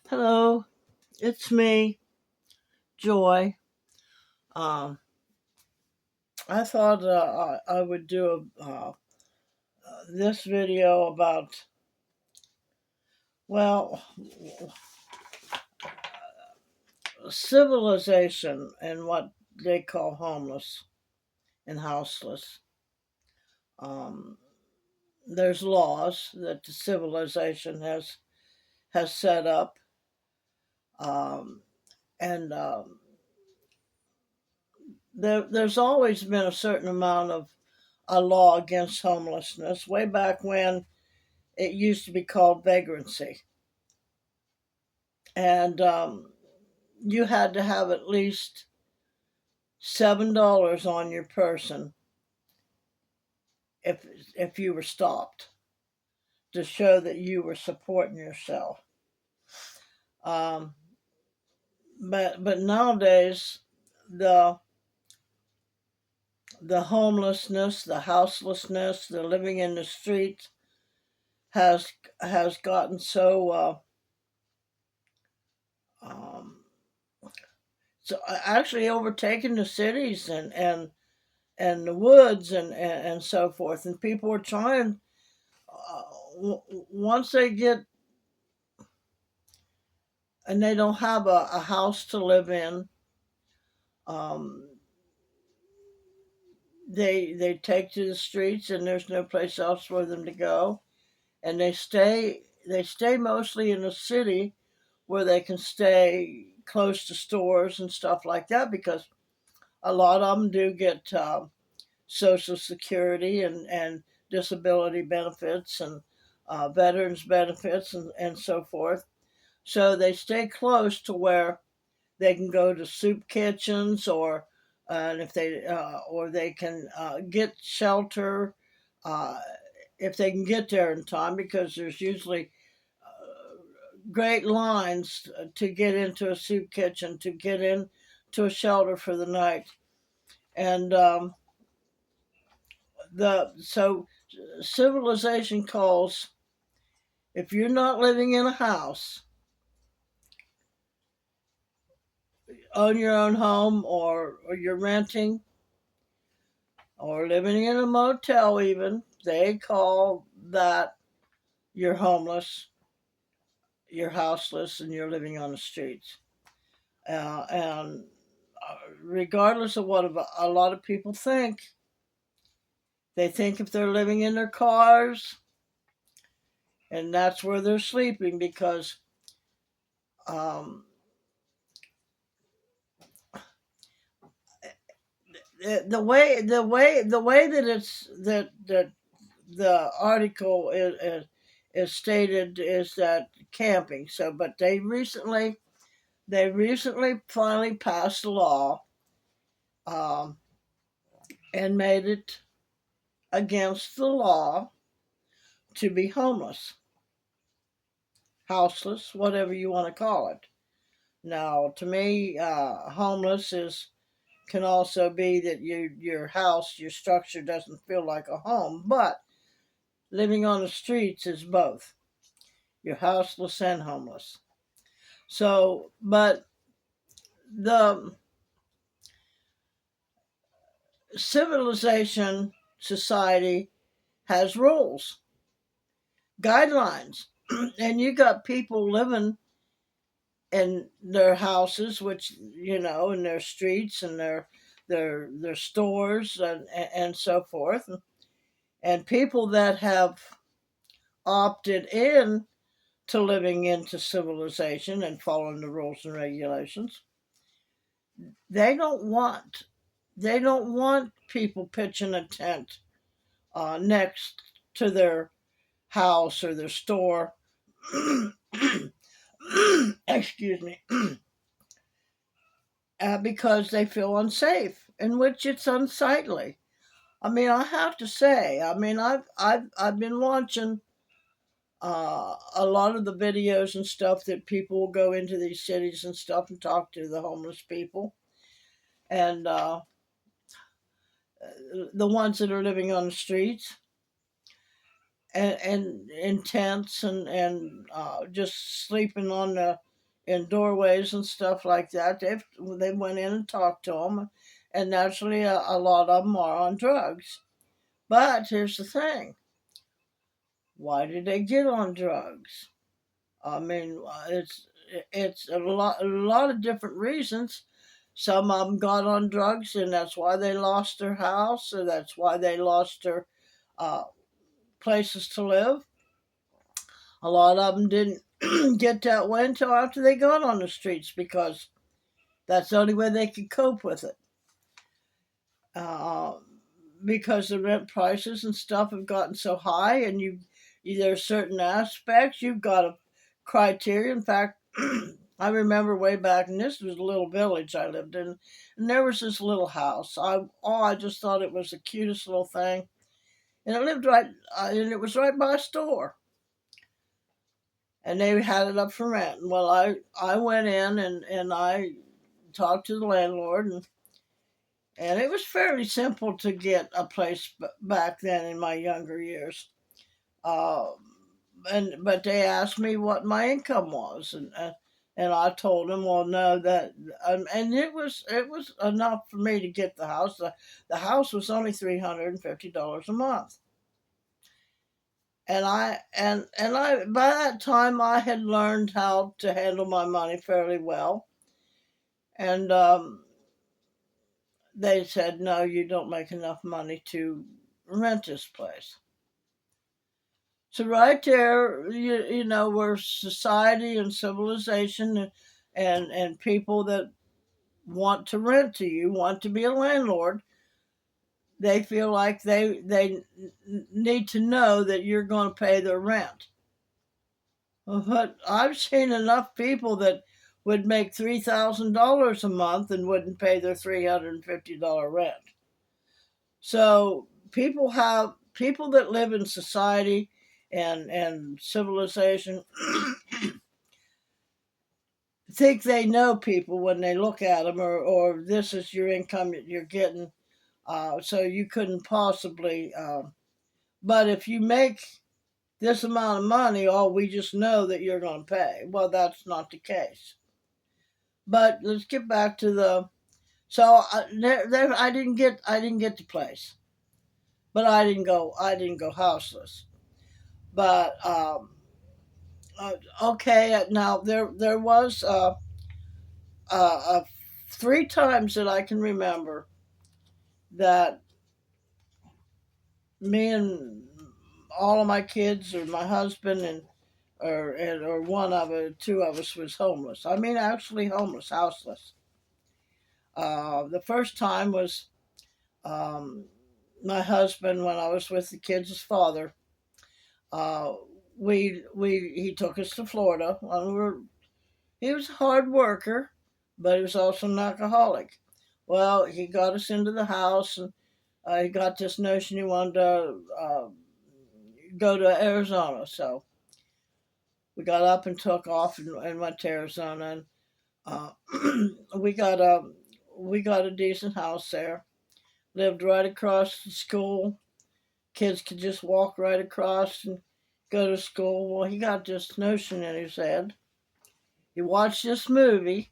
Hello, it's me, Joy. Um, I thought I would do this video about, well, civilization and what they call homeless and houseless. Um, there's laws that the civilization has set up, um, and there's always been a certain amount of a law against homelessness. Way back when it used to be called vagrancy. And you had to have at least $7 on your person if you were stopped to show that you were supporting yourself. Um, but nowadays the homelessness, the houselessness, the living in the streets has gotten so um, actually overtaken the cities and the woods and so forth. And people are trying, once they get and they don't have a house to live in, um, they take to the streets, and there's no place else for them to go, and they stay mostly in the city where they can stay close to stores and stuff like that, because a lot of them do get Social Security and disability benefits and veterans benefits and so forth. So they stay close to where they can go to soup kitchens, and if they or they can get shelter uh, if they can get there in time, because there's usually great lines to get into a soup kitchen, to get into a shelter for the night. And the so civilization calls, if you're not living in a house, own your own home, or you're renting or living in a motel, even, they call that you're homeless, you're houseless, and you're living on the streets. And regardless of what a lot of people think, they think if they're living in their cars and that's where they're sleeping, because um, the way that that the article is stated is that camping. So, but they recently finally passed a law, um, and made it against the law to be homeless, houseless, whatever you want to call it. Now, to me, homeless is can also be that your house, your structure doesn't feel like a home, but living on the streets is both. You're houseless and homeless. So, but the civilization society has rules, guidelines, and you got people living in their houses, which, in their streets and their stores and so forth, and people that have opted in to living into civilization and following the rules and regulations. They don't want people pitching a tent next to their house or their store. Excuse me. Because they feel unsafe, in which it's unsightly. I mean, I have to say, I mean, I've been watching a lot of the videos and stuff that people will go into these cities and stuff and talk to the homeless people, and the ones that are living on the streets, and in tents, and just sleeping on in doorways and stuff like that. They went in and talked to them, and naturally, a lot of them are on drugs. But here's the thing: why did they get on drugs? I mean, it's a lot of different reasons. Some of them got on drugs, and that's why they lost their house, or that's why they lost their uh, places to live. A lot of them didn't get that way until after they got on the streets because that's the only way they could cope with it. Uh, because the rent prices and stuff have gotten so high, and there are certain aspects you've got a criteria. In fact, I remember way back, and this was a little village I lived in, and there was this little house. I just thought it was the cutest little thing, and it lived right, and it was right by a store, and they had it up for rent. Well, I went in and I talked to the landlord, and it was fairly simple to get a place back then in my younger years. Uh, but they asked me what my income was, and I told them, well, no, that and it was enough for me to get the house. The house was only $350 a month, and I by that time I had learned how to handle my money fairly well, and they said, no, you don't make enough money to rent this place. So right there, you know, where society and civilization and people that want to rent to you, want to be a landlord, they feel like they need to know that you're going to pay their rent. But I've seen enough people that would make $3,000 a month and wouldn't pay their $350 rent. So people that live in society and civilization think they know people when they look at them, or this is your income that you're getting, so you couldn't possibly. But if you make this amount of money, oh, we just know that you're going to pay. Well, that's not the case. But let's get back to the. So I didn't get the place, but I didn't go houseless. But okay, now there was uh, 3 times that I can remember that me and all of my kids, or my husband, or one of it, two of us was homeless. I mean, actually homeless, houseless. The first time was um, my husband, when I was with the kids' father. Uh, we he took us to Florida. He was a hard worker, but he was also an alcoholic. Well, he got us into the house, and he got this notion he wanted to go to Arizona. So we got up and took off and went to Arizona, and uh, we got a we got a decent house there. Lived right across the school. Kids could just walk right across and go to school. Well, he got this notion in his head. He watched this movie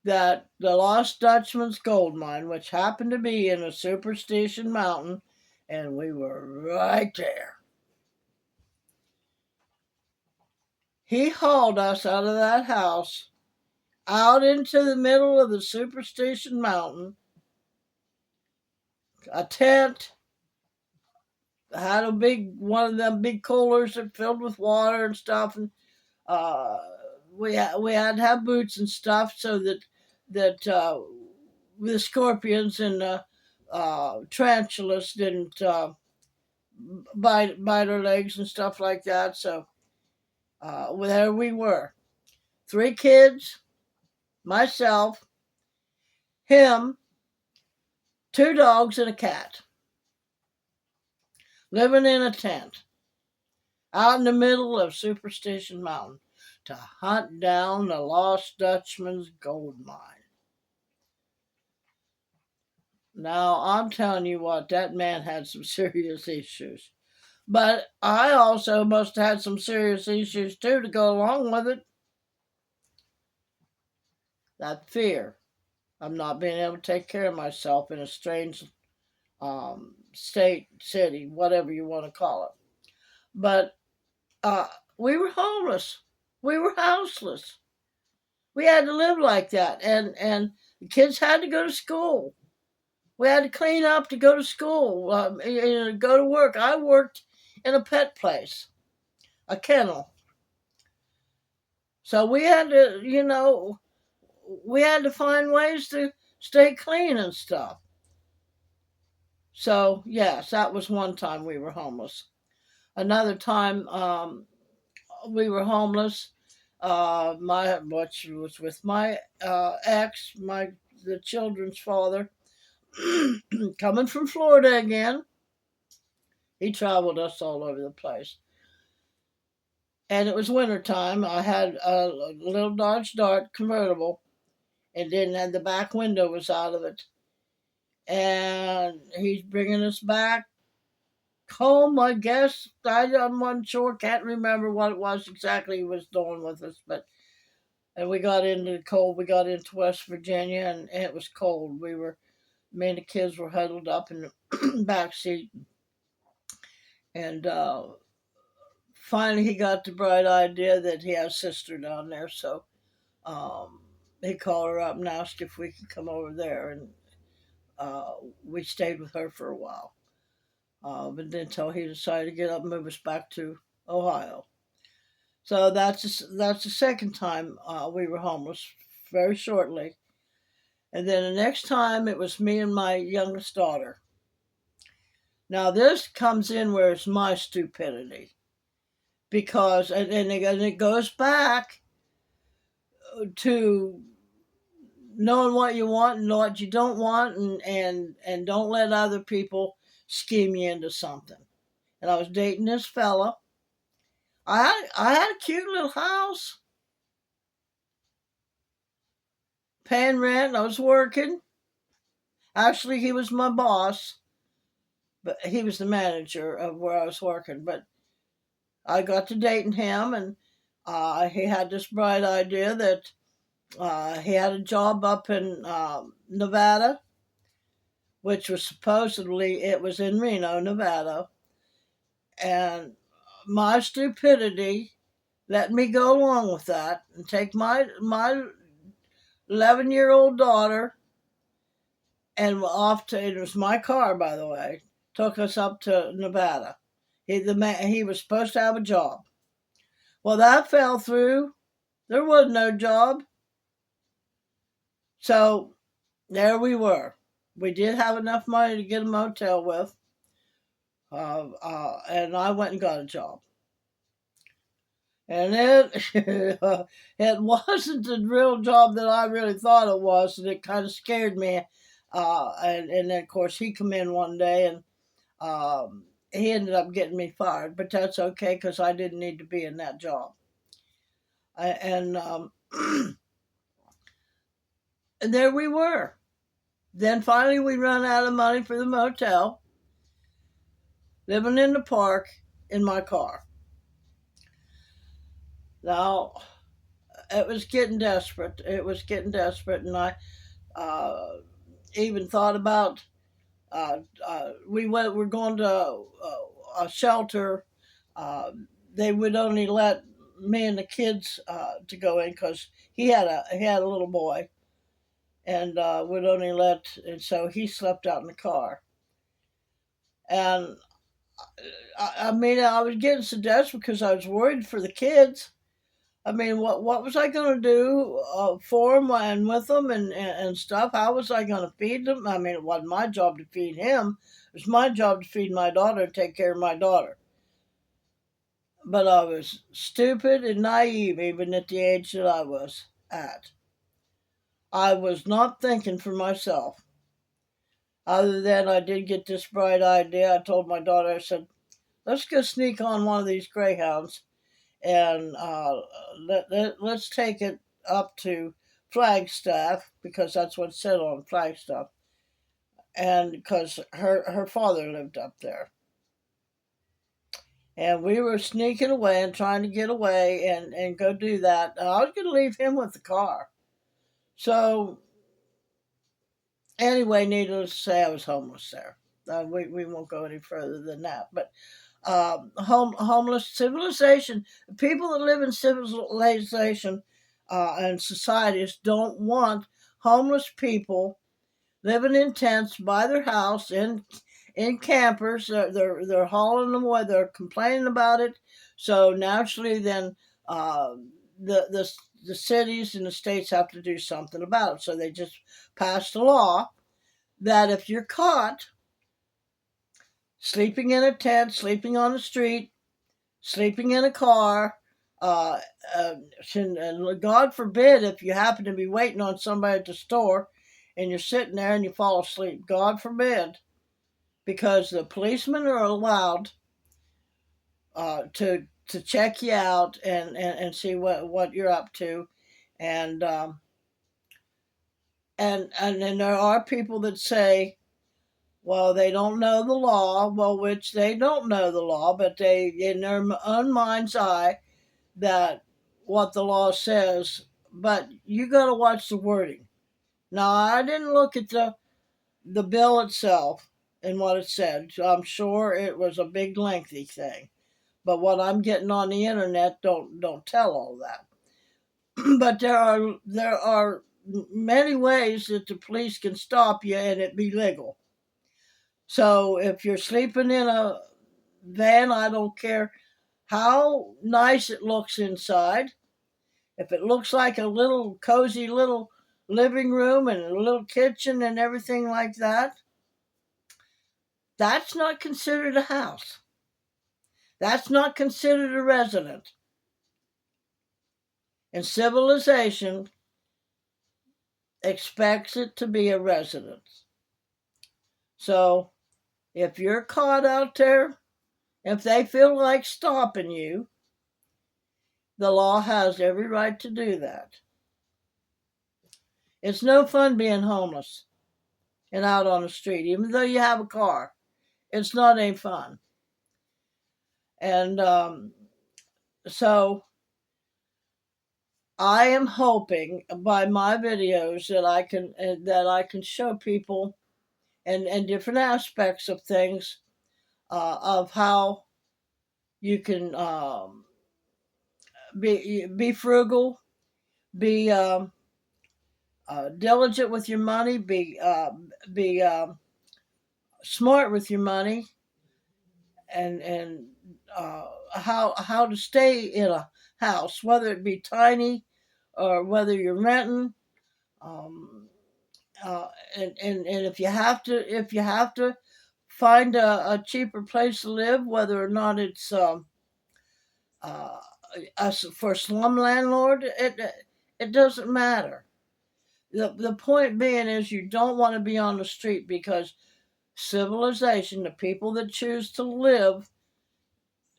that the Lost Dutchman's gold mine, which happened to be in a superstition mountain, and we were right there. He hauled us out of that house, out into the middle of the superstition mountain. A tent had a big one of them big coolers that filled with water and stuff, and uh, we had to have boots and stuff so that the scorpions and tarantulas didn't bite our legs and stuff like that. So there we were, 3 kids, myself, him, 2 dogs, and a cat, living in a tent out in the middle of Superstition Mountain to hunt down the Lost Dutchman's gold mine. Now, I'm telling you what, that man had some serious issues. But I also must have had some serious issues too to go along with it. that fear of not being able to take care of myself in a strange state, city, whatever you want to call it. But uh, we were homeless. We were houseless. We had to live like that, and the kids had to go to school. We had to clean up to go to school, go to work. I worked in a pet place, a kennel. So we had to, we had to find ways to stay clean and stuff. So yes, that was one time we were homeless. Another time we were homeless. Which was with my ex, the children's father, coming from Florida again. He traveled us all over the place. And it was winter time. I had a little Dodge Dart convertible, and then the back window was out of it. And he's bringing us back home, I guess. I'm unsure, can't remember what it was exactly he was doing with us, but and we got into the cold. We got into West Virginia, and it was cold. Me and the kids were huddled up in the back seat, and finally he got the bright idea that he has a sister down there, so um, he called her up and asked if we could come over there, and uh, we stayed with her for a while. But then until he decided to get up and move us back to Ohio. So that's the second time we were homeless, very shortly. And then the next time it was me and my youngest daughter. Now this comes in where it's my stupidity, because and it goes back to knowing what you want and what you don't want, and don't let other people scheme you into something. And I was dating this fella. I had a cute little house, paying rent. I was working. Actually, he was my boss, but he was the manager of where I was working. But I got to dating him, and he had this bright idea that he had a job up in Nevada, which was supposedly it was in Reno, Nevada, and my stupidity let me go along with that and take my 11-year-old daughter and off to, it was my car, by the way, took us up to Nevada. He was supposed to have a job. Well, that fell through. There was no job. So there we were. We did have enough money to get a motel with, and I went and got a job. And it wasn't the real job that I really thought it was, and it kind of scared me. And then, of course, he come in one day, and he ended up getting me fired, but that's okay because I didn't need to be in that job. And and there we were. Then finally we run out of money for the motel, living in the park in my car. Now, it was getting desperate. It was getting desperate, and I uh, even thought about we're going to a shelter. Uh, they would only let me and the kids to go in because he had a little boy, and would only and so he slept out in the car. And I mean, I was getting so desperate because I was worried for the kids. I mean, what was I going to do for them and with them and stuff? How was I going to feed them? I mean, it wasn't my job to feed him. It was my job to feed my daughter and take care of my daughter. But I was stupid and naive even at the age that I was at. I was not thinking for myself. Other than I did get this bright idea. I told my daughter, I said, let's go sneak on one of these Greyhounds and let's take it up to Flagstaff, because that's what it said on Flagstaff, and because her father lived up there. And we were sneaking away and trying to get away and go do that. And I was going to leave him with the car. So anyway, needless to say, I was homeless there. We won't go any further than that. But homeless civilization, people that live in civilization and societies don't want homeless people living in tents by their house in campers. They're hauling them away. They're complaining about it. So naturally, then uh, the the the cities and the states have to do something about it. So they just passed a law that if you're caught sleeping in a tent, sleeping on the street, sleeping in a car, uh, uh, and God forbid if you happen to be waiting on somebody at the store and you're sitting there and you fall asleep, God forbid, because the policemen are allowed to check you out and see what you're up to, and and then there are people that say, well, they don't know the law. Well, which they don't know the law, but they, in their own mind's eye, that what the law says. But you got to watch the wording. Now, I didn't look at the bill itself and what it said. So I'm sure it was a big, lengthy thing. But what I'm getting on the internet don't tell all that. But there are many ways that the police can stop you and it be legal. So if you're sleeping in a van, I don't care how nice it looks inside. If it looks like a little cozy little living room and a little kitchen and everything like that, that's not considered a house. That's not considered a residence. And civilization expects it to be a residence. So if you're caught out there, if they feel like stopping you, the law has every right to do that. It's no fun being homeless and out on the street, even though you have a car. It's not any fun. And so I am hoping by my videos that I can show people and different aspects of things of how you can be frugal, be diligent with your money, be smart with your money, and how to stay in a house, whether it be tiny or whether you're renting. Um, uh, and if you have to find a cheaper place to live, whether or not it's uh, for a slum landlord, it doesn't matter. The point being is you don't want to be on the street because civilization, the people that choose to live,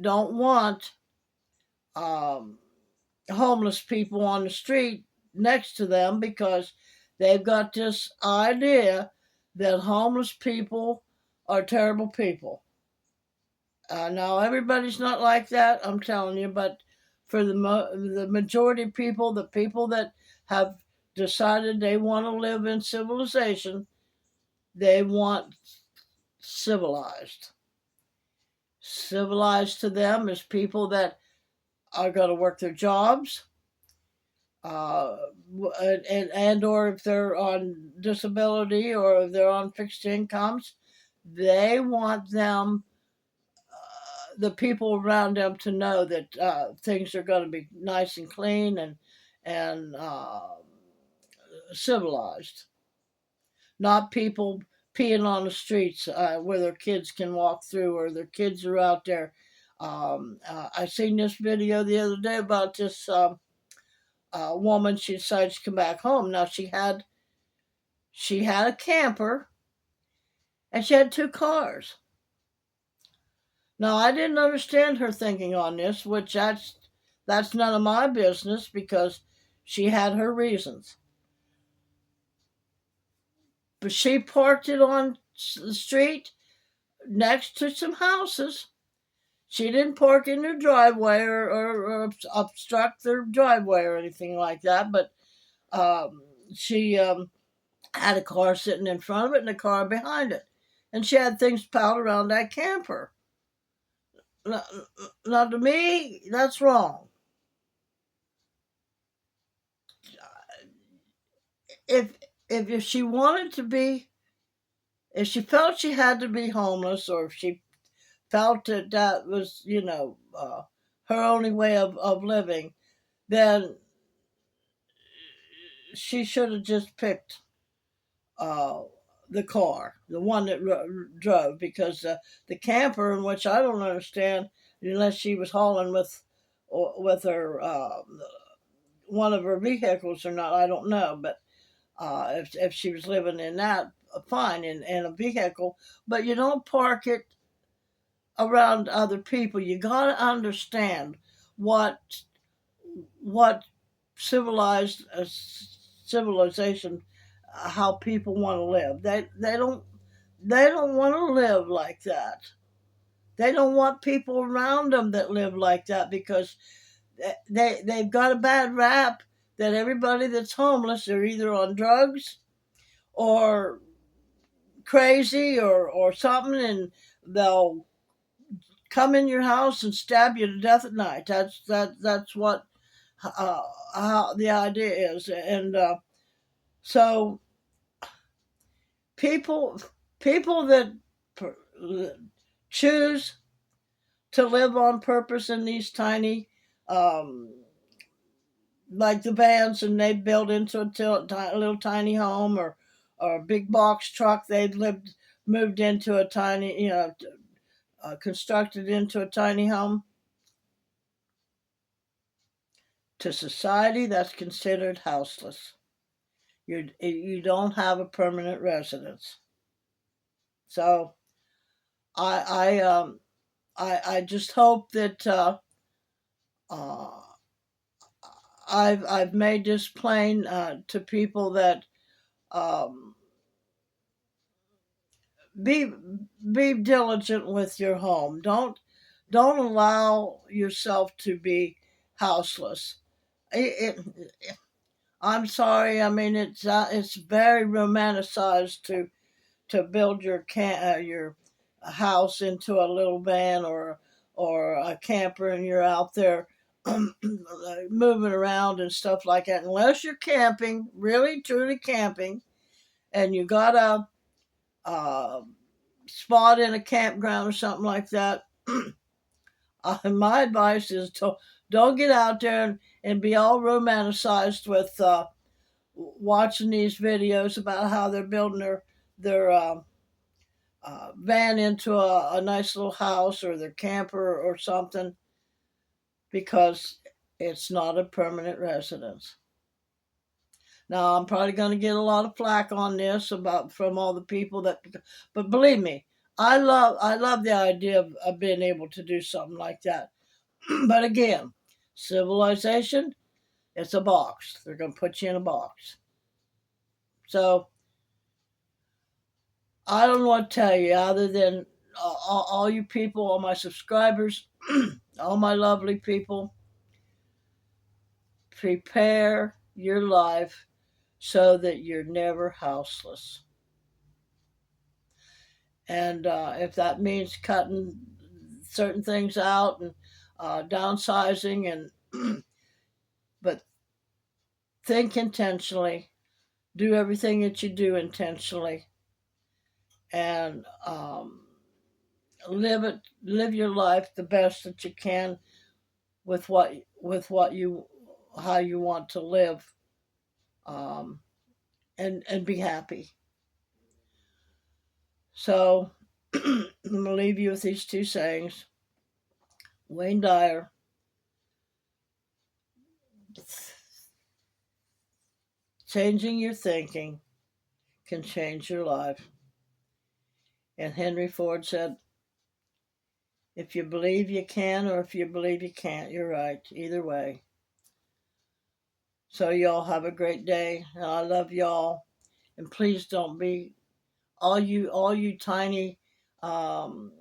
don't want um, homeless people on the street next to them because they've got this idea that homeless people are terrible people. Now, everybody's not like that, I'm telling you, but for the majority of people, the people that have decided they want to live in civilization, they want civilized. Civilized to them is people that are going to work their jobs, uh, and or if they're on disability or if they're on fixed incomes, they want them, the people around them, to know that things are going to be nice and clean and civilized, not people peeing on the streets where their kids can walk through or their kids are out there. I seen this video the other day about this woman. She decided to come back home. Now she had a camper and she had two cars. Now I didn't understand her thinking on this, which that's none of my business because she had her reasons. But she parked it on the street next to some houses. She didn't park in their driveway or obstruct their driveway or anything like that. But she had a car sitting in front of it and a car behind it, and she had things piled around that camper. Now, now to me, that's wrong. If if she wanted to be, if she felt she had to be homeless, or if she felt that that was, her only way of living, then she should have just picked uh, the car, the one that drove, because the camper, in which I don't understand, unless she was hauling with her one of her vehicles or not, I don't know. But if she was living in that, fine, in a vehicle, but you don't park it around other people. You got to understand what what civilized civilization, how people want to live. They don't want to live like that. They don't want people around them that live like that, because they've got a bad rap that everybody that's homeless are either on drugs or crazy or something, and they'll come in your house and stab you to death at night. That's what uh, how the idea is, and so people people that choose to live on purpose in these tiny, um, like the vans, and they build into a little tiny home, or a big box truck. They've moved into a tiny, constructed into a tiny home. To society, that's considered houseless. You don't have a permanent residence. So I I um I just hope that uh, I've made this plain to people, that um, be be diligent with your home. Don't allow yourself to be houseless. I'm sorry. I mean, it's very romanticized to build your house into a little van, or a camper, and you're out there moving around and stuff like that. Unless you're camping, really truly camping, and you got a spot in a campground or something like that. My advice is to don't get out there and be all romanticized with watching these videos about how they're building their van into a nice little house, or their camper or something, because it's not a permanent residence. Now, I'm probably going to get a lot of flack on this about from all the people but believe me, I love the idea of being able to do something like that. But again, civilization, it's a box. They're going to put you in a box. So I don't know what to tell you other than all you people, all my subscribers, all my lovely people, prepare your life so that you're never houseless. And if that means cutting certain things out, and downsizing, and but think intentionally, do everything that you do intentionally, and live your life the best that you can with what you how you want to live, um, and be happy. So I'm gonna leave you with these two sayings. Wayne Dyer: changing your thinking can change your life. And Henry Ford said, if you believe you can, or if you believe you can't, you're right. Either way. So y'all have a great day. And I love y'all. And please don't be all you tiny um,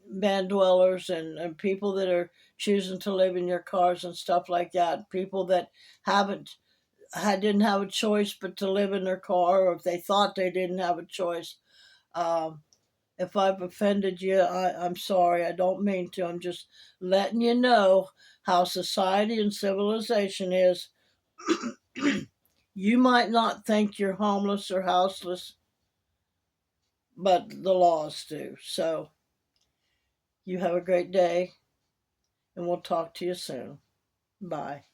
van dwellers, and people that are choosing to live in your cars and stuff like that. People that haven't didn't have a choice but to live in their car, or if they thought they didn't have a choice. Um, if I've offended you, I'm sorry. I don't mean to. I'm just letting you know how society and civilization is. You might not think you're homeless or houseless, but the laws do. So you have a great day, and we'll talk to you soon. Bye.